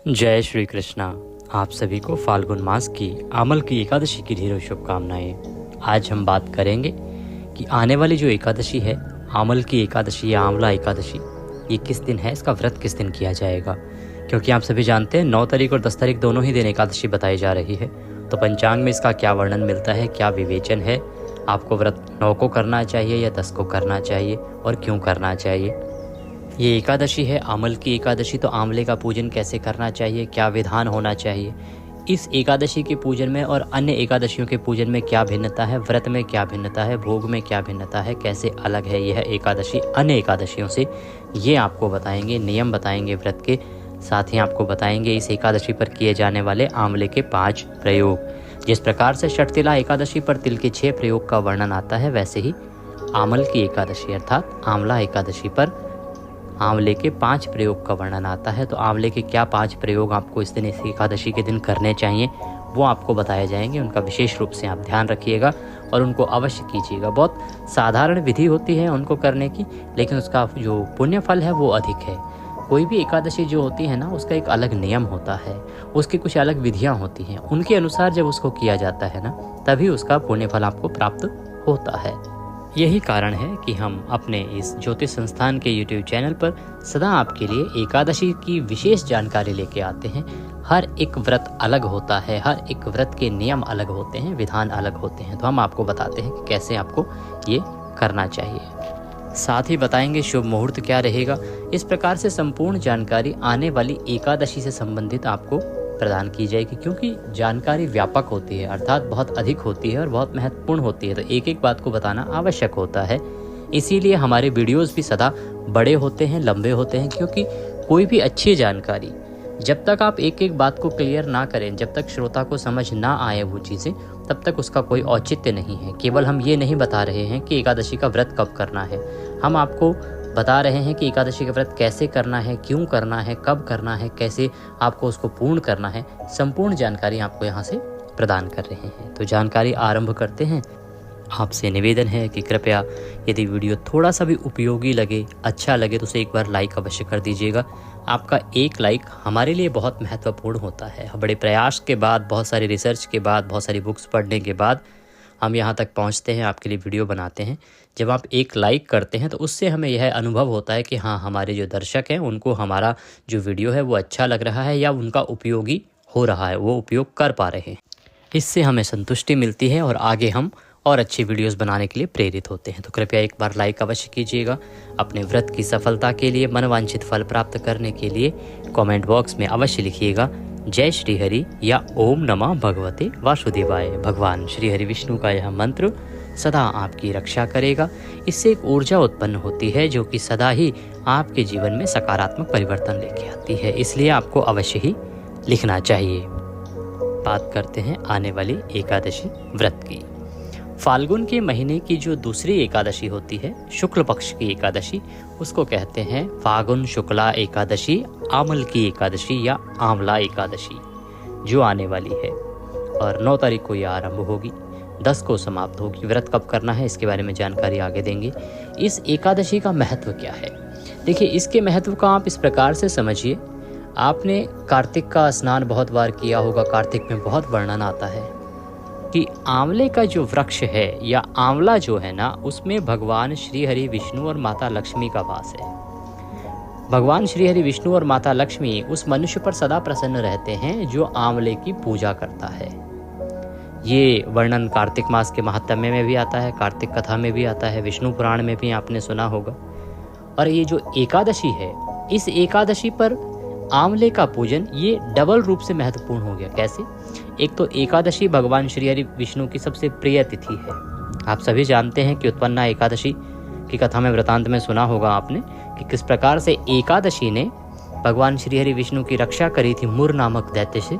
जय श्री कृष्णा। आप सभी को फाल्गुन मास की आमल की एकादशी की ढेरों शुभकामनाएं। आज हम बात करेंगे कि आने वाली जो एकादशी है, आमल की एकादशी या आंवला एकादशी, ये किस दिन है, इसका व्रत किस दिन किया जाएगा। क्योंकि आप सभी जानते हैं 9 तारीख और 10 तारीख दोनों ही दिन एकादशी बताई जा रही है। तो पंचांग में इसका क्या वर्णन मिलता है, क्या विवेचन है, आपको व्रत 9 को करना चाहिए या 10 को करना चाहिए और क्यों करना चाहिए। ये एकादशी है आमल की एकादशी, तो आंवले का पूजन कैसे करना चाहिए, क्या विधान होना चाहिए, इस एकादशी के पूजन में और अन्य एकादशियों के पूजन में क्या भिन्नता है, व्रत में क्या भिन्नता है, भोग में क्या भिन्नता है, कैसे अलग है यह एकादशी अन्य एकादशियों से, ये आपको बताएंगे। नियम बताएंगे व्रत के, साथ ही आपको बताएंगे इस एकादशी पर किए जाने वाले आंवले के 5 प्रयोग। जिस प्रकार से षटतिला एकादशी पर तिल के 6 प्रयोग का वर्णन आता है, वैसे ही आमल की एकादशी अर्थात आंवला एकादशी पर आंवले के 5 प्रयोग का वर्णन आता है। तो आंवले के क्या 5 प्रयोग आपको इस दिन, इस एकादशी के दिन करने चाहिए, वो आपको बताए जाएंगे। उनका विशेष रूप से आप ध्यान रखिएगा और उनको अवश्य कीजिएगा। बहुत साधारण विधि होती है उनको करने की, लेकिन उसका जो पुण्य फल है वो अधिक है। कोई भी एकादशी जो होती है ना, उसका एक अलग नियम होता है, उसकी कुछ अलग विधियाँ होती हैं, उनके अनुसार जब उसको किया जाता है ना, तभी उसका पुण्य फल आपको प्राप्त होता है। यही कारण है कि हम अपने इस ज्योतिष संस्थान के YouTube चैनल पर सदा आपके लिए एकादशी की विशेष जानकारी लेके आते हैं। हर एक व्रत अलग होता है, हर एक व्रत के नियम अलग होते हैं, विधान अलग होते हैं, तो हम आपको बताते हैं कि कैसे आपको ये करना चाहिए। साथ ही बताएंगे शुभ मुहूर्त क्या रहेगा। इस प्रकार से संपूर्ण जानकारी आने वाली एकादशी से संबंधित आपको प्रदान की जाएगी, क्योंकि जानकारी व्यापक होती है, अर्थात बहुत अधिक होती है और बहुत महत्वपूर्ण होती है, तो एक एक बात को बताना आवश्यक होता है। इसीलिए हमारे वीडियोस भी सदा बड़े होते हैं, लंबे होते हैं, क्योंकि कोई भी अच्छी जानकारी जब तक आप एक एक बात को क्लियर ना करें, जब तक श्रोता को समझ ना आए वो चीज़ें, तब तक उसका कोई औचित्य नहीं है। केवल हम ये नहीं बता रहे हैं कि एकादशी का व्रत कब करना है, हम आपको बता रहे हैं कि एकादशी का व्रत कैसे करना है, क्यों करना है, कब करना है, कैसे आपको उसको पूर्ण करना है। संपूर्ण जानकारी आपको यहाँ से प्रदान कर रहे हैं। तो जानकारी आरंभ करते हैं। आपसे निवेदन है कि कृपया यदि वीडियो थोड़ा सा भी उपयोगी लगे, अच्छा लगे, तो उसे एक बार लाइक अवश्य कर दीजिएगा। आपका एक लाइक हमारे लिए बहुत महत्वपूर्ण होता है। बड़े प्रयास के बाद, बहुत सारी रिसर्च के बाद, बहुत सारी बुक्स पढ़ने के बाद हम यहाँ तक पहुँचते हैं, आपके लिए वीडियो बनाते हैं। जब आप एक लाइक करते हैं तो उससे हमें यह अनुभव होता है कि हाँ, हमारे जो दर्शक हैं उनको हमारा जो वीडियो है वो अच्छा लग रहा है या उनका उपयोगी हो रहा है, वो उपयोग कर पा रहे हैं। इससे हमें संतुष्टि मिलती है और आगे हम और अच्छी वीडियोस बनाने के लिए प्रेरित होते हैं। तो कृपया एक बार लाइक अवश्य कीजिएगा। अपने व्रत की सफलता के लिए, मनवांछित फल प्राप्त करने के लिए कमेंट बॉक्स में अवश्य लिखिएगा जय श्री हरि या ओम नमः भगवते वासुदेवाय। भगवान श्री हरि विष्णु का यह मंत्र सदा आपकी रक्षा करेगा। इससे एक ऊर्जा उत्पन्न होती है जो कि सदा ही आपके जीवन में सकारात्मक परिवर्तन लेके आती है, इसलिए आपको अवश्य ही लिखना चाहिए। बात करते हैं आने वाली एकादशी व्रत की। फाल्गुन के महीने की जो दूसरी एकादशी होती है, शुक्ल पक्ष की एकादशी, उसको कहते हैं फाल्गुन शुक्ला एकादशी, आमल की एकादशी या आंवला एकादशी, जो आने वाली है और 9 तारीख को यह आरंभ होगी, 10 को समाप्त होगी। व्रत कब करना है इसके बारे में जानकारी आगे देंगे। इस एकादशी का महत्व क्या है, देखिए इसके महत्व का आप इस प्रकार से समझिए। आपने कार्तिक का स्नान बहुत बार किया होगा, कार्तिक में बहुत वर्णन आता है कि आंवले का जो वृक्ष है या आंवला जो है ना, उसमें भगवान श्री हरि विष्णु और माता लक्ष्मी का वास है। भगवान श्री हरि विष्णु और माता लक्ष्मी उस मनुष्य पर सदा प्रसन्न रहते हैं जो आंवले की पूजा करता है। ये वर्णन कार्तिक मास के महात्म्य में भी आता है, कार्तिक कथा में भी आता है, विष्णु पुराण में भी आपने सुना होगा। और ये जो एकादशी है, इस एकादशी पर आंवले का पूजन ये डबल रूप से महत्वपूर्ण हो गया। कैसे? एक तो एकादशी भगवान श्री हरि विष्णु की सबसे प्रिय तिथि है। आप सभी जानते हैं कि उत्पन्ना एकादशी की कथा में, वृतांत में सुना होगा आपने कि किस प्रकार से एकादशी ने भगवान श्री हरि विष्णु की रक्षा करी थी मुर नामक दैत्य से,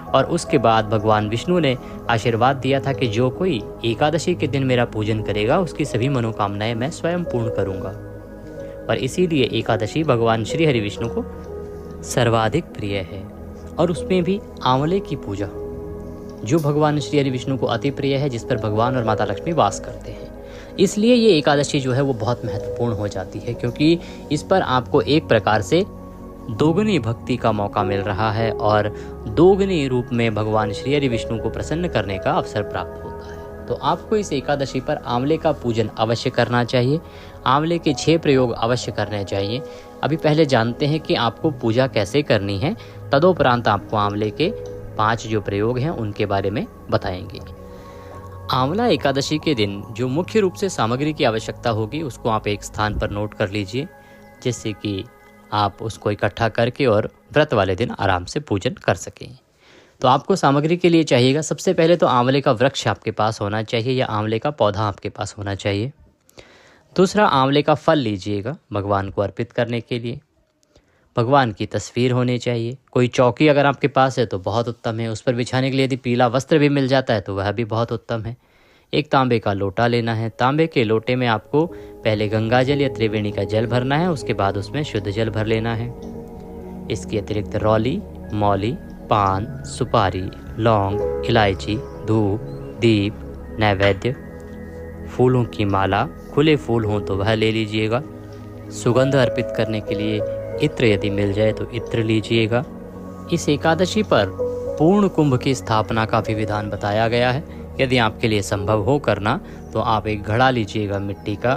और उसके बाद भगवान विष्णु ने आशीर्वाद दिया था कि जो कोई एकादशी के दिन मेरा पूजन करेगा उसकी सभी मनोकामनाएं मैं स्वयं पूर्ण करूंगा। और इसीलिए एकादशी भगवान श्री हरि विष्णु को सर्वाधिक प्रिय है। और उसमें भी आंवले की पूजा जो भगवान श्री हरि विष्णु को अति प्रिय है, जिस पर भगवान और माता लक्ष्मी वास करते हैं, इसलिए ये एकादशी जो है वो बहुत महत्वपूर्ण हो जाती है, क्योंकि इस पर आपको एक प्रकार से दोगुनी भक्ति का मौका मिल रहा है और दोगुनी रूप में भगवान श्री हरि विष्णु को प्रसन्न करने का अवसर प्राप्त होता है। तो आपको इस एकादशी पर आंवले का पूजन अवश्य करना चाहिए। आंवले के 6 प्रयोग अवश्य करने चाहिए। अभी पहले जानते हैं कि आपको पूजा कैसे करनी है, तदोपरांत आपको आंवले के 5 जो प्रयोग हैं उनके बारे में बताएंगे। आंवला एकादशी के दिन जो मुख्य रूप से सामग्री की आवश्यकता होगी उसको आप एक स्थान पर नोट कर लीजिए, जिससे कि आप उसको इकट्ठा करके और व्रत वाले दिन आराम से पूजन कर सकें। तो आपको सामग्री के लिए चाहिएगा, सबसे पहले तो आंवले का वृक्ष आपके पास होना चाहिए या आंवले का पौधा आपके पास होना चाहिए। दूसरा, आंवले का फल लीजिएगा भगवान को अर्पित करने के लिए। भगवान की तस्वीर होनी चाहिए। कोई चौकी अगर आपके पास है तो बहुत उत्तम है। उस पर बिछाने के लिए यदि पीला वस्त्र भी मिल जाता है तो वह भी बहुत उत्तम है। एक तांबे का लोटा लेना है। तांबे के लोटे में आपको पहले गंगा जल या त्रिवेणी का जल भरना है, उसके बाद उसमें शुद्ध जल भर लेना है। इसके अतिरिक्त रौली, मौली, पान, सुपारी, लौंग, इलायची, धूप, दीप, नैवेद्य, फूलों की माला, खुले फूल हों तो वह ले लीजिएगा। सुगंध अर्पित करने के लिए इत्र यदि मिल जाए तो इत्र लीजिएगा। इस एकादशी पर पूर्ण कुंभ की स्थापना का भी विधान बताया गया है। यदि आपके लिए संभव हो करना तो आप एक घड़ा लीजिएगा मिट्टी का।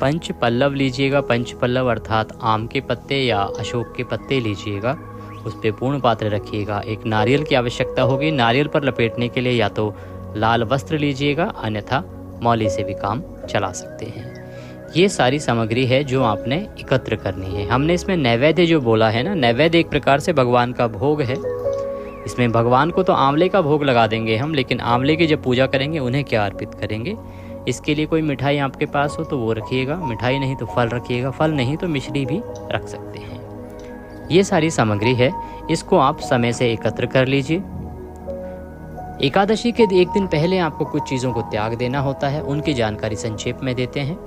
पंच पल्लव लीजिएगा। पंच पल्लव अर्थात आम के पत्ते या अशोक के पत्ते लीजिएगा। उस पर पूर्ण पात्र रखिएगा। एक नारियल की आवश्यकता होगी। नारियल पर लपेटने के लिए या तो लाल वस्त्र लीजिएगा, अन्यथा मौली से भी काम चला सकते हैं। ये सारी सामग्री है जो आपने एकत्र करनी है। हमने इसमें नैवेद्य जो बोला है ना, नैवेद्य एक प्रकार से भगवान का भोग है। इसमें भगवान को तो आंवले का भोग लगा देंगे हम, लेकिन आंवले की जब पूजा करेंगे उन्हें क्या अर्पित करेंगे। इसके लिए कोई मिठाई आपके पास हो तो वो रखिएगा, मिठाई नहीं तो फल रखिएगा, फल नहीं तो मिश्री भी रख सकते हैं। ये सारी सामग्री है, इसको आप समय से एकत्र कर लीजिए। एकादशी के एक दिन पहले आपको कुछ चीज़ों को त्याग देना होता है, उनकी जानकारी संक्षेप में देते हैं।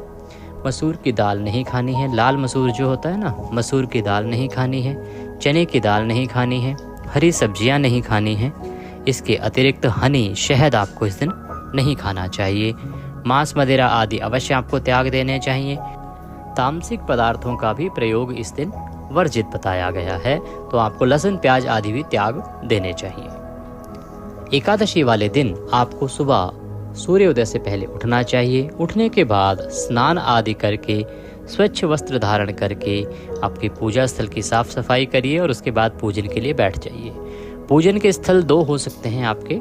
मसूर की दाल नहीं खानी है। लाल मसूर जो होता है ना, मसूर की दाल नहीं खानी है। चने की दाल नहीं खानी है। हरी सब्जियां नहीं खानी है। इसके अतिरिक्त हनी, शहद आपको इस दिन नहीं खाना चाहिए। मांस, मदिरा आदि अवश्य आपको त्याग देने चाहिए। तामसिक पदार्थों का भी प्रयोग इस दिन वर्जित बताया गया है, तो आपको लहसुन, प्याज आदि भी त्याग देने चाहिए। एकादशी वाले दिन आपको सुबह सूर्योदय से पहले उठना चाहिए। उठने के बाद स्नान आदि करके स्वच्छ वस्त्र धारण करके आपके पूजा स्थल की साफ सफाई करिए और उसके बाद पूजन के लिए बैठ जाइए। पूजन के स्थल 2 हो सकते हैं आपके।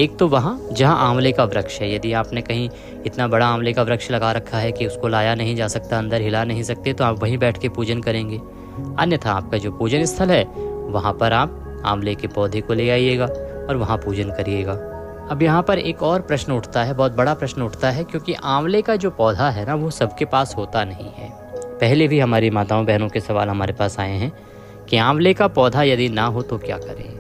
एक तो वहाँ जहाँ आंवले का वृक्ष है। यदि आपने कहीं इतना बड़ा आंवले का वृक्ष लगा रखा है कि उसको लाया नहीं जा सकता, अंदर हिला नहीं सकते, तो आप वहीं बैठ के पूजन करेंगे। अन्यथा आपका जो पूजन स्थल है वहाँ पर आप आंवले के पौधे को ले आइएगा और वहाँ पूजन करिएगा। अब यहाँ पर एक और प्रश्न उठता है, बहुत बड़ा प्रश्न उठता है, क्योंकि आंवले का जो पौधा है ना वो सबके पास होता नहीं है। पहले भी हमारी माताओं बहनों के सवाल हमारे पास आए हैं कि आंवले का पौधा यदि ना हो तो क्या करें।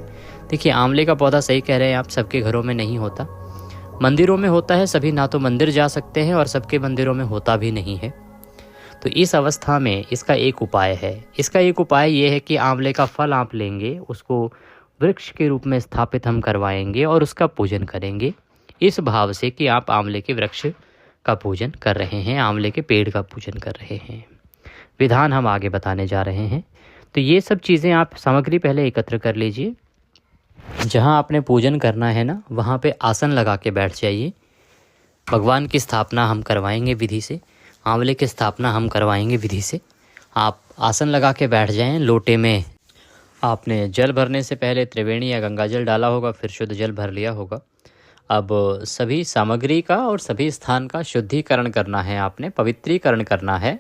देखिए, आंवले का पौधा सही कह रहे हैं आप, सबके घरों में नहीं होता। मंदिरों में होता है, सभी ना तो मंदिर जा सकते हैं और सबके मंदिरों में होता भी नहीं है। तो इस अवस्था में इसका एक उपाय है। इसका एक उपाय ये है कि आंवले का फल आप लेंगे, उसको वृक्ष के रूप में स्थापित हम करवाएंगे और उसका पूजन करेंगे, इस भाव से कि आप आंवले के वृक्ष का पूजन कर रहे हैं, आंवले के पेड़ का पूजन कर रहे हैं। विधान हम आगे बताने जा रहे हैं। तो ये सब चीज़ें आप सामग्री पहले एकत्र कर लीजिए। जहाँ आपने पूजन करना है ना, वहाँ पे आसन लगा के बैठ जाइए। भगवान की स्थापना हम करवाएंगे विधि से, आंवले की स्थापना हम करवाएंगे विधि से। आप आसन लगा के बैठ जाएं। लोटे में आपने जल भरने से पहले त्रिवेणी या गंगा जल डाला होगा, फिर शुद्ध जल भर लिया होगा। अब सभी सामग्री का और सभी स्थान का शुद्धिकरण करना है, आपने पवित्रीकरण करना है।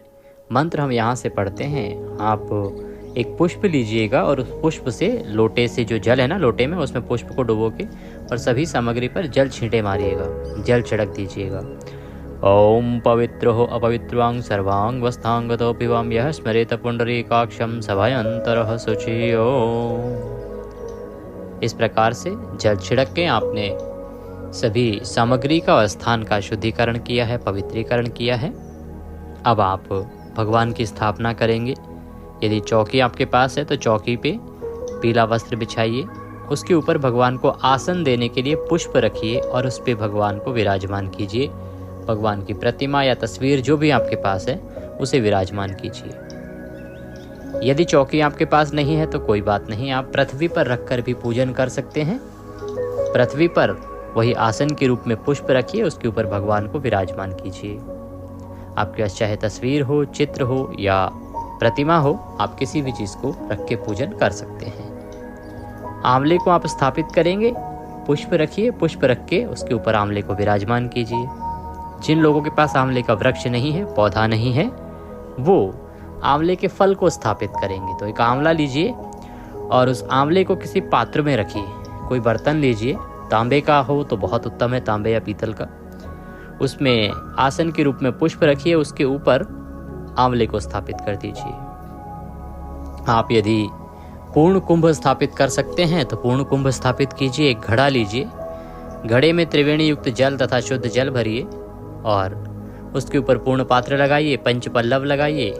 मंत्र हम यहाँ से पढ़ते हैं। आप एक पुष्प लीजिएगा और उस पुष्प से, लोटे से जो जल है ना लोटे में, उसमें पुष्प को डुबो के और सभी सामग्री पर जल छींटे मारिएगा, जल छिड़क दीजिएगा। ओम पवित्रो अपवित्रवांग सर्वांग वस्थांगतो पिवाम यह स्मरेत पुंडरीकाक्षम सभयंतरः शुचियो। इस प्रकार से जल छिड़क के आपने सभी सामग्री का और स्थान का शुद्धिकरण किया है, पवित्रीकरण किया है। अब आप भगवान की स्थापना करेंगे। यदि चौकी आपके पास है तो चौकी पे पीला वस्त्र बिछाइए, उसके ऊपर भगवान को आसन देने के लिए पुष्प रखिए और उस पे भगवान को विराजमान कीजिए। भगवान की प्रतिमा या तस्वीर जो भी आपके पास है उसे विराजमान कीजिए। यदि चौकी आपके पास नहीं है तो कोई बात नहीं, आप पृथ्वी पर रखकर भी पूजन कर सकते हैं। पृथ्वी पर वही आसन के रूप में पुष्प रखिए, उसके ऊपर भगवान को विराजमान कीजिए। आपके पास चाहे तस्वीर हो, चित्र हो या प्रतिमा हो, आप किसी भी चीज़ को रख के पूजन कर सकते हैं। आंवले को आप स्थापित करेंगे, पुष्प रखिए, पुष्प रख के उसके ऊपर आंवले को विराजमान कीजिए। जिन लोगों के पास आंवले का वृक्ष नहीं है, पौधा नहीं है, वो आंवले के फल को स्थापित करेंगे। तो एक आंवला लीजिए और उस आंवले को किसी पात्र में रखिए। कोई बर्तन लीजिए, तांबे का हो तो बहुत उत्तम है, तांबे या पीतल का। उसमें आसन के रूप में पुष्प रखिए, उसके ऊपर आंवले को स्थापित कर दीजिए। आप यदि पूर्ण कुंभ स्थापित कर सकते हैं तो पूर्ण कुंभ स्थापित कीजिए। एक घड़ा लीजिए, घड़े में त्रिवेणी युक्त जल तथा शुद्ध जल भरिए और उसके ऊपर पूर्ण पात्र लगाइए, पंच पल्लव लगाइए,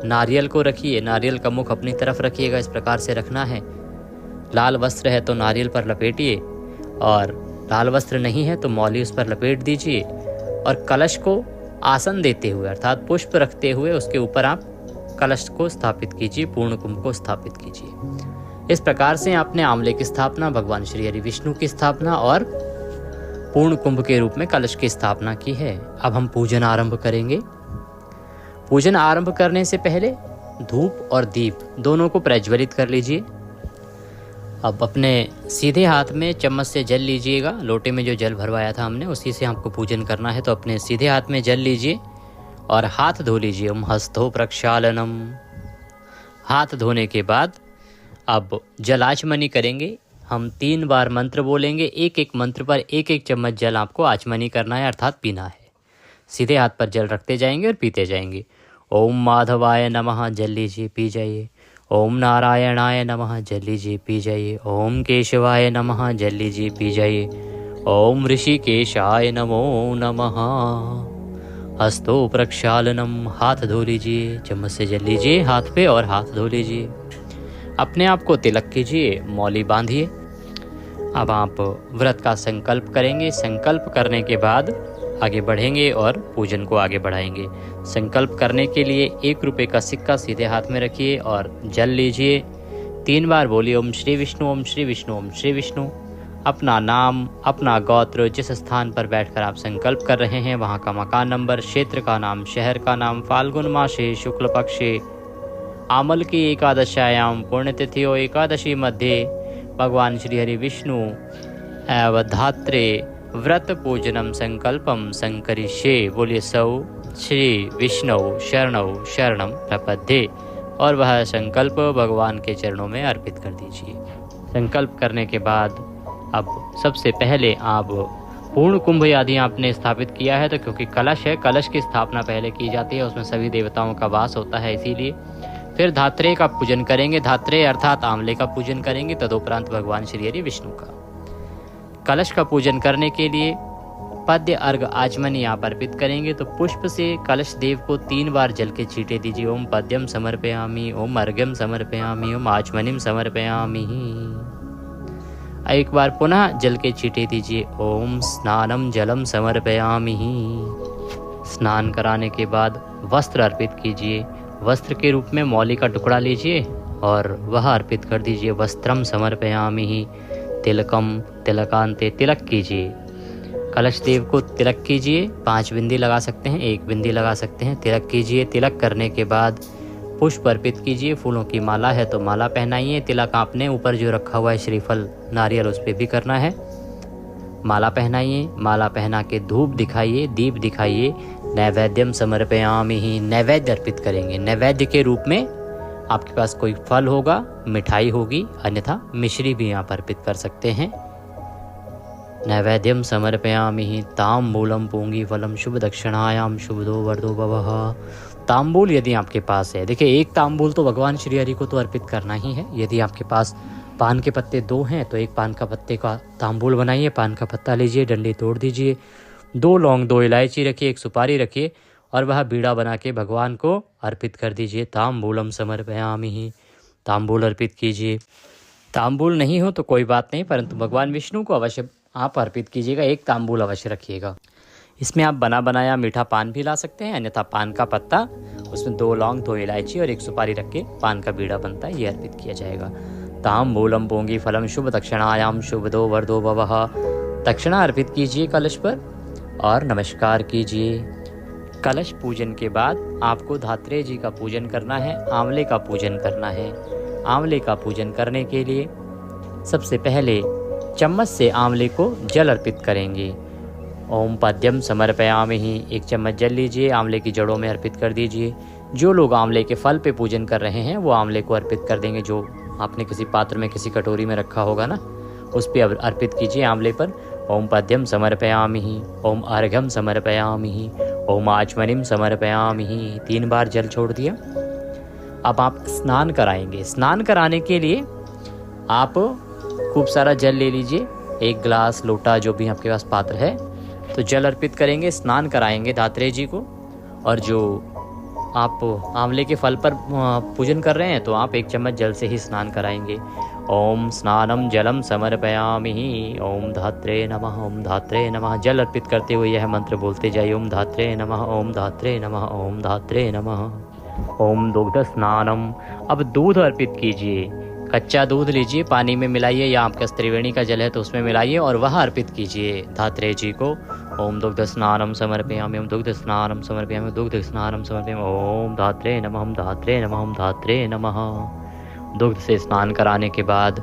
नारियल को रखिए, नारियल का मुख अपनी तरफ रखिएगा, इस प्रकार से रखना है। लाल वस्त्र है तो नारियल पर लपेटिए और लाल वस्त्र नहीं है तो मौली उस पर लपेट दीजिए और कलश को आसन देते हुए अर्थात पुष्प रखते हुए उसके ऊपर आप कलश को स्थापित कीजिए, पूर्ण कुंभ को स्थापित कीजिए। इस प्रकार से आपने आंवले की स्थापना, भगवान श्री हरि विष्णु की स्थापना और पूर्ण कुंभ के रूप में कलश की स्थापना की है। अब हम पूजन आरंभ करेंगे। पूजन आरंभ करने से पहले धूप और दीप दोनों को प्रज्वलित कर लीजिए। अब अपने सीधे हाथ में चम्मच से जल लीजिएगा। लोटे में जो जल भरवाया था हमने उसी से हमको पूजन करना है, तो अपने सीधे हाथ में जल लीजिए और हाथ धो लीजिए। ओम हस्तो प्रक्षालनम। हाथ धोने के बाद अब जलाचमनी करेंगे। हम 3 बार मंत्र बोलेंगे, एक एक मंत्र पर एक एक चम्मच जल आपको आचमनी करना है अर्थात पीना है। सीधे हाथ पर जल रखते जाएंगे और पीते जाएंगे। ओम माधवाय नमः, जल लीजिए, पी जाइए। ओम नारायणाय नमः, जल लीजिए, पी जाइए। ओम केशवाय नमः, जल लीजिए, पी जाइए। ओम ऋषिकेशाय नमो नमः। हस्तो प्रक्षालनम, हाथ धो लीजिए, चम्मच से जल लीजिए हाथ पे और हाथ धो लीजिए। अपने आप को तिलक कीजिए, मौली बांधिए। अब आप व्रत का संकल्प करेंगे। संकल्प करने के बाद आगे बढ़ेंगे और पूजन को आगे बढ़ाएंगे। संकल्प करने के लिए 1 रुपये का सिक्का सीधे हाथ में रखिए और जल लीजिए। 3 बार बोलिए ओम श्री विष्णु, ओम श्री विष्णु, ओम श्री विष्णु। अपना नाम, अपना गोत्र, जिस स्थान पर बैठकर आप संकल्प कर रहे हैं वहाँ का मकान नंबर, क्षेत्र का नाम, शहर का नाम, फाल्गुन मासे शुक्ल पक्षे आमल की एकादशायाम पुण्यतिथियो एकादशी मध्ये भगवान श्री हरि विष्णु एवं धात्रे व्रत पूजनम संकल्पम संकरिष्ये। बोलिए सौ श्री विष्णु शरणौ शरणम प्रपद्ये और वह संकल्प भगवान के चरणों में अर्पित कर दीजिए। संकल्प करने के बाद अब सबसे पहले आप पूर्ण कुंभ यदि आपने स्थापित किया है तो क्योंकि कलश है, कलश की स्थापना पहले की जाती है, उसमें सभी देवताओं का वास होता है, इसीलिए फिर धात्रेय का पूजन करेंगे। धात्रेय अर्थात आंवले का पूजन करेंगे, तदुपरांत भगवान श्री हरि विष्णु का। कलश का पूजन करने के लिए पद्य अर्घ आचमनी आप अर्पित करेंगे, तो पुष्प से कलश देव को 3 बार जल के छींटे दीजिए। ओम पद्यम समर्पयामि, ओम अर्घ्यम समर्पयामि, ओम आचमनीम समर्पयामि। एक बार पुनः जल के छींटे दीजिए। ओम स्नानम जलम समर्पयामि। स्नान कराने के बाद वस्त्र अर्पित कीजिए। वस्त्र के रूप में मौली का टुकड़ा लीजिए और वह अर्पित कर दीजिए। वस्त्रम समर्पयामि। तिलकम, तिलकांते, तिलक कीजिए। कलश देव को तिलक कीजिए। 5 बिंदी लगा सकते हैं, 1 बिंदी लगा सकते हैं। तिलक कीजिए। तिलक करने के बाद पुष्प अर्पित कीजिए। फूलों की माला है तो माला पहनाइए। तिलक आपने ऊपर जो रखा हुआ है श्रीफल नारियल उस पर भी करना है। माला पहनाइए। माला पहना के धूप दिखाइए, दीप दिखाइए। नैवेद्यम समर्पयामि, नैवेद्य अर्पित करेंगे। नैवेद्य के रूप में आपके पास कोई फल होगा, मिठाई होगी, अन्यथा मिश्री भी आप अर्पित कर सकते हैं। नैवेद्यम समर्पयामि। ताम्बूलम पूंगी फलम शुभ दक्षिणायाम शुभदो वरदो भवः। ताम्बूल यदि आपके पास है, देखिए एक ताम्बूल तो भगवान श्री हरि को तो अर्पित करना ही है। यदि आपके पास पान के पत्ते 2 हैं तो एक पान का पत्ते का ताम्बूल बनाइए। पान का पत्ता लीजिए, डंडी तोड़ दीजिए, 2 लौंग, 2 इलायची रखिए, 1 सुपारी रखिए और वह बीड़ा बना के भगवान को अर्पित कर दीजिए। ताम्बूलम समर्पयामि, ताम्बूल अर्पित कीजिए। ताम्बूल नहीं हो तो कोई बात नहीं, परंतु भगवान विष्णु को अवश्य आप अर्पित कीजिएगा। 1 ताम्बूल अवश्य रखिएगा। इसमें आप बना बनाया मीठा पान भी ला सकते हैं, अन्यथा पान का पत्ता, उसमें 2 लौंग 2 इलायची और 1 सुपारी रख के पान का बीड़ा बनता है, ये अर्पित किया जाएगा। ताम्बूलम पोंगी फलम शुभ दक्षिणायाम शुभदो वरदो भवः। दक्षिणा अर्पित कीजिए कलश पर और नमस्कार कीजिए। कलश पूजन के बाद आपको धात्रेय जी का पूजन करना है, आंवले का पूजन करना है। आंवले का पूजन करने के लिए सबसे पहले चम्मच से आंवले को जल अर्पित करेंगे। ओम पद्यम समर्पयामिहि, 1 चम्मच जल लीजिए, आंवले की जड़ों में अर्पित कर दीजिए। जो लोग आंवले के फल पे पूजन कर रहे हैं वो आंवले को अर्पित कर देंगे, जो आपने किसी पात्र में किसी कटोरी में रखा होगा ना, उस पे अर्पित कीजिए आंवले पर। ओम पद्यम समर्पयामिहि, ओम अर्घ्यम समर्पयामिहि, ओम आचमनीम समर्पयामिहि, 3 बार जल छोड़ दिया। अब आप स्नान कराएंगे। स्नान कराने के लिए आप खूब सारा जल ले लीजिए, 1 गिलास, लोटा, जो भी आपके पास पात्र है, तो जल अर्पित करेंगे, स्नान कराएंगे धात्रेय जी को। और जो आप आंवले के फल पर पूजन कर रहे हैं तो आप 1 चम्मच जल से ही स्नान कराएंगे। ओम स्नानम जलम समर्पयामिहि, ओम धात्रे नमः, ओम धात्रे नमः। जल अर्पित करते हुए यह मंत्र बोलते जाइए, ओम धात्रे नमः, ओम धात्रे नमः, ओम धात्रे नमः। ओम दुग्ध स्नानम। अब दूध अर्पित कीजिए, कच्चा दूध लीजिए, पानी में मिलाइए, या आपके त्रिवेणी का जल है तो उसमें मिलाइए और वह अर्पित कीजिए धात्रेय जी को। ओम दुग्ध स्नानम समर्पयामि, ओम दुग्ध स्नानम समर्पयामि, दुग्ध स्नानम समर्पयामि। ओम धात्रे नमः, ओम धात्रे नमः, ओम धात्रे नमः। दुग्ध से स्नान कराने के बाद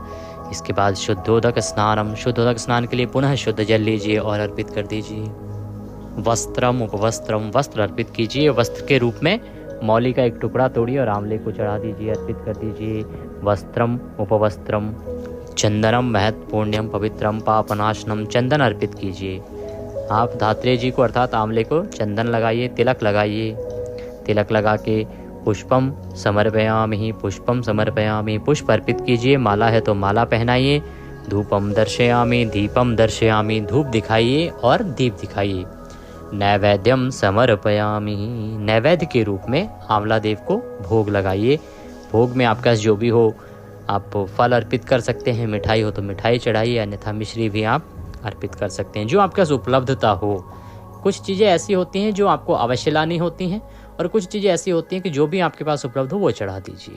इसके बाद शुद्धोदक स्नानम। शुद्धोदक स्नान के लिए पुनः शुद्ध जल लीजिए और अर्पित कर दीजिए। वस्त्रम उपवस्त्रम। वस्त्र अर्पित कीजिए, वस्त्र के रूप में मौली का 1 टुकड़ा तोड़िए और आंवले को चढ़ा दीजिए, अर्पित कर दीजिए। वस्त्रम उपवस्त्रम। चंदनम महत् पुण्यम पवित्रम पापनाशनम। चंदन अर्पित कीजिए। आप धात्रेय जी को अर्थात आंवले को चंदन लगाइए, तिलक लगाइए। तिलक लगा के पुष्पम समर्पयामि, पुष्पम समर्पयामि, पुष्प अर्पित कीजिए। माला है तो माला पहनाइए। धूपम दर्शयामि, दीपम दर्शयामि, धूप दिखाइए और दीप दिखाइए। नैवेद्यम समर्पयामि, नैवेद्य के रूप में आंवला देव को भोग लगाइए। भोग में आपके पास जो भी हो, आप फल अर्पित कर सकते हैं, मिठाई हो तो मिठाई चढ़ाइए, अन्यथा मिश्री भी आप अर्पित कर सकते हैं, जो आपके पास उपलब्धता हो। कुछ चीज़ें ऐसी होती हैं जो आपको अवश्य लानी होती हैं और कुछ चीज़ें ऐसी होती हैं कि जो भी आपके पास उपलब्ध हो वो चढ़ा दीजिए।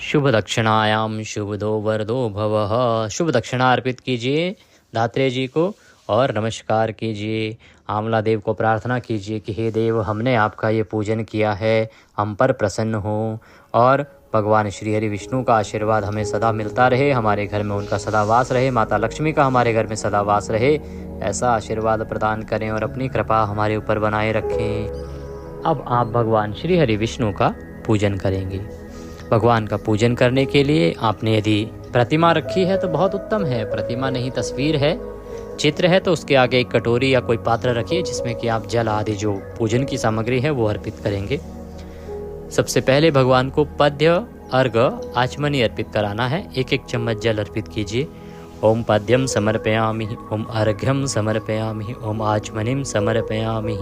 शुभ दक्षिणायाम शुभदो वरदो भवः। शुभ दक्षिणा अर्पित कीजिए धात्रेय जी को और नमस्कार कीजिए। आंवला देव को प्रार्थना कीजिए कि हे देव, हमने आपका ये पूजन किया है, हम पर प्रसन्न हो और भगवान श्री हरि विष्णु का आशीर्वाद हमें सदा मिलता रहे, हमारे घर में उनका सदा वास रहे, माता लक्ष्मी का हमारे घर में सदा वास रहे, ऐसा आशीर्वाद प्रदान करें और अपनी कृपा हमारे ऊपर बनाए रखें। अब आप भगवान श्री हरि विष्णु का पूजन करेंगे। भगवान का पूजन करने के लिए आपने यदि प्रतिमा रखी है तो बहुत उत्तम है, प्रतिमा नहीं तस्वीर है, चित्र है, तो उसके आगे 1 कटोरी या कोई पात्र रखिए जिसमें कि आप जल आदि जो पूजन की सामग्री है वो अर्पित करेंगे। सबसे पहले भगवान को पद्य, अर्घ, आचमनी अर्पित कराना है। 1-1 चम्मच जल अर्पित कीजिए। ओम पद्यम समर्पयामि, ओम अर्घ्यम समर्पयामि, ओम आचमनीम समर्पयामि।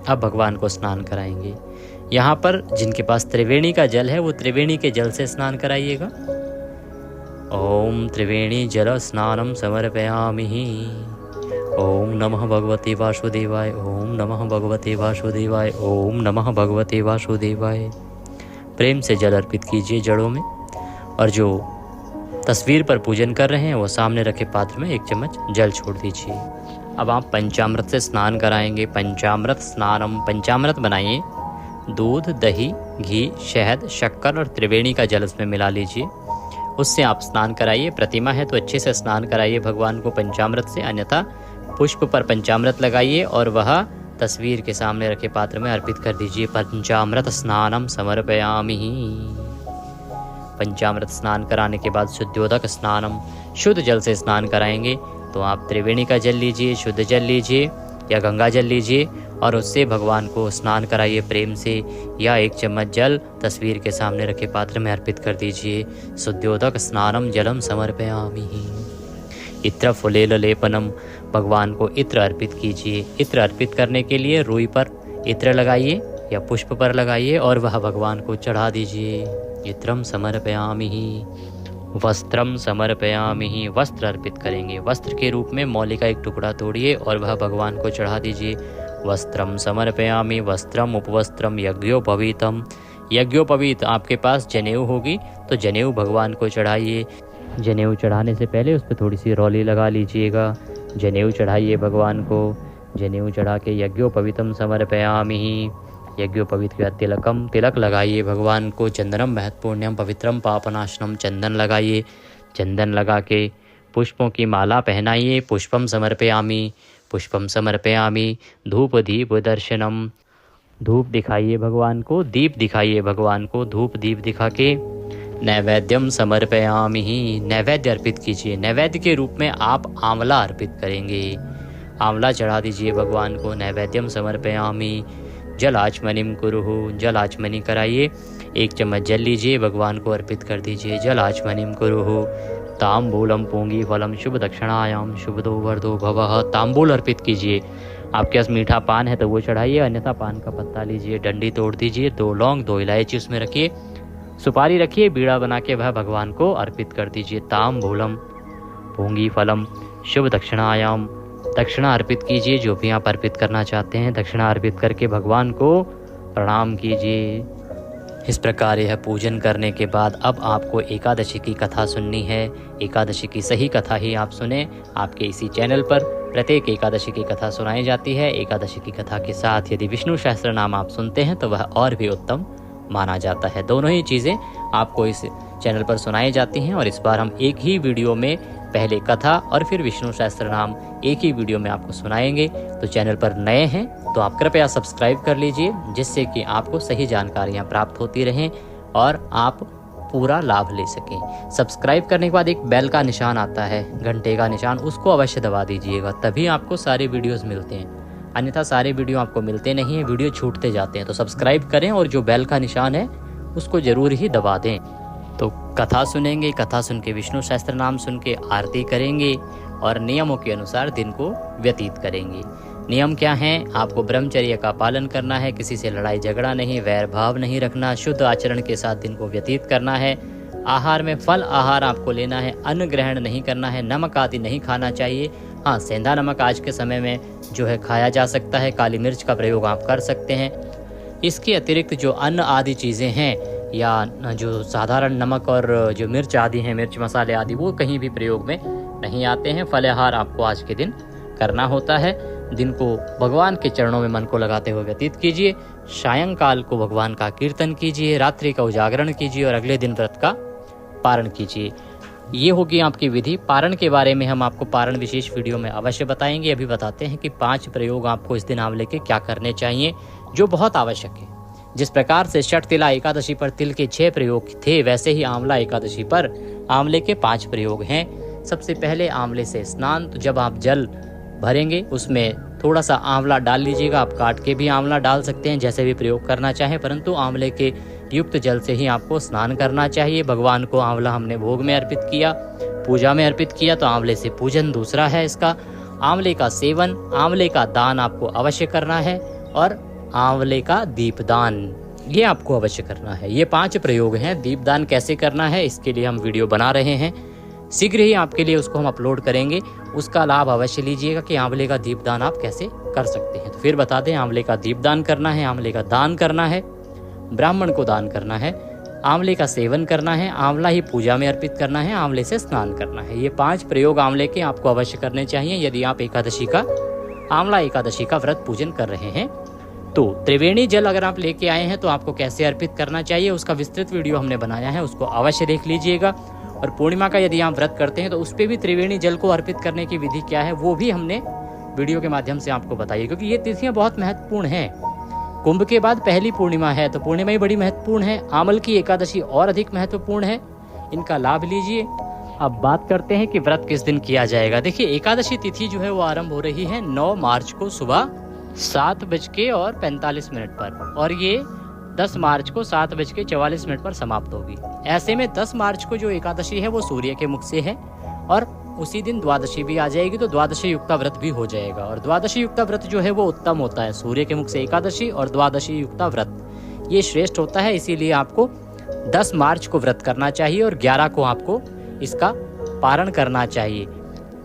अब भगवान को स्नान कराएंगे। यहाँ पर जिनके पास त्रिवेणी का जल है वो त्रिवेणी के जल से स्नान कराइएगा। ओम त्रिवेणी जल स्नानम समर्पयामि। ओम नमः भगवते वासुदेवाय, ओम नमः भगवते वासुदेवाय, ओम नमः भगवते वासुदेवाय। प्रेम से जल अर्पित कीजिए जड़ों में, और जो तस्वीर पर पूजन कर रहे हैं वो सामने रखे पात्र में 1 चम्मच जल छोड़ दीजिए। अब आप पंचामृत से स्नान कराएंगे। पंचामृत स्नानम। पंचामृत बनाइए, दूध, दही, घी, शहद, शक्कर और त्रिवेणी का जल उसमें मिला लीजिए, उससे आप स्नान कराइए। प्रतिमा है तो अच्छे से स्नान कराइए भगवान को पंचामृत से, अन्यथा पुष्प पर पंचामृत लगाइए और वह तस्वीर के सामने रखे पात्र में अर्पित कर दीजिए। पंचामृत स्नानम समर्पयामि। पंचामृत स्नान कराने के बाद शुद्धोदक स्नानम। शुद्ध जल से स्नान कराएंगे तो आप त्रिवेणी का जल लीजिए, शुद्ध जल लीजिए या गंगा जल लीजिए और उससे भगवान को स्नान कराइए प्रेम से, या 1 चम्मच जल तस्वीर के सामने रखे पात्र में अर्पित कर दीजिए। शुद्धोदक स्नानम जलम समर्पयामि। इत्र फुलेल लेपनम। भगवान को इत्र अर्पित कीजिए। इत्र अर्पित करने के लिए रुई पर इत्र लगाइए या पुष्प पर लगाइए और वह भगवान को चढ़ा दीजिए। इत्रम समर्पयामि। वस्त्रम समर्पयामि, वस्त्र अर्पित करेंगे। वस्त्र के रूप में मौली का एक टुकड़ा तोड़िए और वह भगवान को चढ़ा दीजिए। वस्त्रम समर्पयामि, वस्त्रम उपवस्त्रम यज्ञोपवीतम। यज्ञोपवीत आपके पास जनेऊ होगी तो जनेऊ भगवान को चढ़ाइए। जनेऊ चढ़ाने से पहले उस पर थोड़ी सी रौली लगा लीजिएगा। जनेऊ चढ़ाइए भगवान को। जनेऊ चढ़ा के यज्ञोपवीतम समर्पयामि, यज्ञोपवीत के बाद तिलकम, तिलक लगाइए भगवान को। चंदनम महत्वपूर्णम पवित्रम पापनाशनम, चंदन लगाइए। चंदन लगा के पुष्पों की माला पहनाइए। पुष्पम समर्पयामि, पुष्पम समर्पयामि। धूप दीप दर्शनम, धूप दिखाइए भगवान को। दीप दिखाइए भगवान को। धूप दीप दिखा के नैवेद्यम समर्पयामि, नैवेद्य अर्पित कीजिए। नैवेद्य के रूप में आप आंवला अर्पित करेंगे। आंवला चढ़ा दीजिए भगवान को। नैवेद्यम समर्पयामि। जल आचमनिम कुरुहु, जल आचमनी कराइए। 1 चम्मच जल लीजिए भगवान को अर्पित कर दीजिए। जल आचमनिम कुरुहु। तांबूलम पूंगी फलम शुभ दक्षिणायाम शुभदो वर्धो भवः, तांबूल अर्पित कीजिए। आपके पास मीठा पान है तो वो चढ़ाइए, अन्यथा पान का पत्ता लीजिए, डंडी तोड़ दीजिए, 2 लौंग 2 इलायची उसमें रखिए, सुपारी रखिए, बीड़ा बना के वह भगवान को अर्पित कर दीजिए। तांबूलम पूंगी फलम शुभ दक्षिणायाम, दक्षिणा अर्पित कीजिए। जो भी आप अर्पित करना चाहते हैं दक्षिणा अर्पित करके भगवान को प्रणाम कीजिए। इस प्रकार यह पूजन करने के बाद अब आपको एकादशी की कथा सुननी है। एकादशी की सही कथा ही आप सुने। आपके इसी चैनल पर प्रत्येक एकादशी की कथा सुनाई जाती है। एकादशी की कथा के साथ यदि विष्णु सहस्त्र नाम आप सुनते हैं तो वह और भी उत्तम माना जाता है। दोनों ही चीज़ें आपको इस चैनल पर सुनाई जाती हैं और इस बार हम एक ही वीडियो में पहले कथा और फिर विष्णु सहस्त्र नाम एक ही वीडियो में आपको सुनाएंगे। तो चैनल पर नए हैं तो आप कृपया सब्सक्राइब कर लीजिए, जिससे कि आपको सही जानकारियाँ प्राप्त होती रहें और आप पूरा लाभ ले सकें। सब्सक्राइब करने के बाद एक बेल का निशान आता है, घंटे का निशान, उसको अवश्य दबा दीजिएगा, तभी आपको सारे वीडियोस मिलते हैं। अन्यथा सारे वीडियो आपको मिलते नहीं हैं, वीडियो छूटते जाते हैं। तो सब्सक्राइब करें और जो बेल का निशान है उसको ज़रूर ही दबा दें। तो कथा सुनेंगे, कथा सुन के विष्णु सहस्त्र नाम सुन के आरती करेंगे और नियमों के अनुसार दिन को व्यतीत करेंगे। नियम क्या हैं? आपको ब्रह्मचर्य का पालन करना है, किसी से लड़ाई झगड़ा नहीं, वैर भाव नहीं रखना, शुद्ध आचरण के साथ दिन को व्यतीत करना है। आहार में फल आहार आपको लेना है, अन्न ग्रहण नहीं करना है, नमक आदि नहीं खाना चाहिए। हाँ, सेंधा नमक आज के समय में जो है खाया जा सकता है, काली मिर्च का प्रयोग आप कर सकते हैं। इसके अतिरिक्त जो अन्न आदि चीज़ें हैं या जो साधारण नमक और जो मिर्च आदि हैं, मिर्च मसाले आदि, वो कहीं भी प्रयोग में नहीं आते हैं। फलाहार आपको आज के दिन करना होता है। दिन को भगवान के चरणों में मन को लगाते हुए व्यतीत कीजिए। सायंकाल को भगवान का कीर्तन कीजिए, रात्रि का उजागरण कीजिए और अगले दिन व्रत का पारण कीजिए। ये होगी आपकी विधि। पारण के बारे में हम आपको पारण विशेष वीडियो में अवश्य बताएंगे। अभी बताते हैं कि 5 प्रयोग आपको इस दिन आंवले के क्या करने चाहिए, जो बहुत आवश्यक है। जिस प्रकार से षठ तिला एकादशी पर तिल के 6 प्रयोग थे, वैसे ही आंवला एकादशी पर आंवले के 5 प्रयोग हैं। सबसे पहले आंवले से स्नान। तो जब आप जल भरेंगे उसमें थोड़ा सा आंवला डाल लीजिएगा। आप काट के भी आंवला डाल सकते हैं, जैसे भी प्रयोग करना चाहें, परंतु आंवले के युक्त जल से ही आपको स्नान करना चाहिए। भगवान को आंवला हमने भोग में अर्पित किया, पूजा में अर्पित किया, तो आंवले से पूजन दूसरा है इसका। आंवले का सेवन, आंवले का दान आपको अवश्य करना है और आंवले का दीपदान ये आपको अवश्य करना है। ये 5 प्रयोग हैं। दीपदान कैसे करना है इसके लिए हम वीडियो बना रहे हैं, शीघ्र ही आपके लिए उसको हम अपलोड करेंगे। उसका लाभ अवश्य लीजिएगा कि आंवले का दीपदान आप कैसे कर सकते हैं। तो फिर बता दें, आंवले का दीपदान करना है, आंवले का दान करना है, ब्राह्मण को दान करना है, आंवले का सेवन करना है, आंवला ही पूजा में अर्पित करना है, आंवले से स्नान करना है। ये 5 प्रयोग आंवले के आपको अवश्य करने चाहिए यदि आप एकादशी का, आंवला एकादशी का व्रत पूजन कर रहे हैं। तो त्रिवेणी जल अगर आप लेके आए हैं तो आपको कैसे अर्पित करना चाहिए उसका विस्तृत वीडियो हमने बनाया है, उसको अवश्य देख लीजिएगा। और पूर्णिमा का यदि आप व्रत करते हैं तो उस पर भी त्रिवेणी जल को अर्पित करने की विधि क्या है वो भी हमने वीडियो के माध्यम से आपको बताइए, क्योंकि ये तिथियां बहुत महत्वपूर्ण हैं। कुंभ के बाद पहली पूर्णिमा है तो पूर्णिमा ही बड़ी महत्वपूर्ण है। आमल की एकादशी और अधिक महत्वपूर्ण है, इनका लाभ लीजिए। अब बात करते हैं कि व्रत किस दिन किया जाएगा। देखिए, एकादशी तिथि जो है वो आरंभ हो रही है 9 मार्च को सुबह 7:45 पर और ये 10 मार्च को 7:44 पर समाप्त होगी। ऐसे में 10 मार्च को जो एकादशी है वो सूर्य के मुख से है और उसी दिन द्वादशी भी आ जाएगी, तो द्वादशी युक्ता व्रत भी हो जाएगा। और द्वादशी युक्ता व्रत जो है वो उत्तम होता है। सूर्य के मुख से एकादशी और द्वादशी युक्ता व्रत ये श्रेष्ठ होता है, इसीलिए आपको 10 मार्च को व्रत करना चाहिए और 11 को आपको इसका पारण करना चाहिए।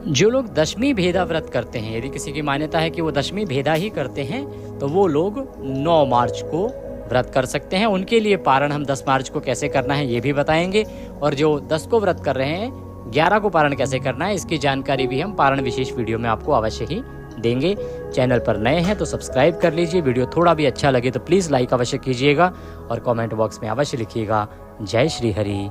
जो लोग दशमी भेदा व्रत करते हैं, यदि किसी की मान्यता है कि वो दशमी भेदा ही करते हैं, तो वो लोग 9 मार्च को व्रत कर सकते हैं। उनके लिए पारण हम 10 मार्च को कैसे करना है ये भी बताएंगे, और जो 10 को व्रत कर रहे हैं 11 को पारण कैसे करना है इसकी जानकारी भी हम पारण विशेष वीडियो में आपको अवश्य ही देंगे। चैनल पर नए हैं तो सब्सक्राइब कर लीजिए। वीडियो थोड़ा भी अच्छा लगे तो प्लीज़ लाइक अवश्य कीजिएगा और कमेंट बॉक्स में अवश्य लिखिएगा जय श्री हरि।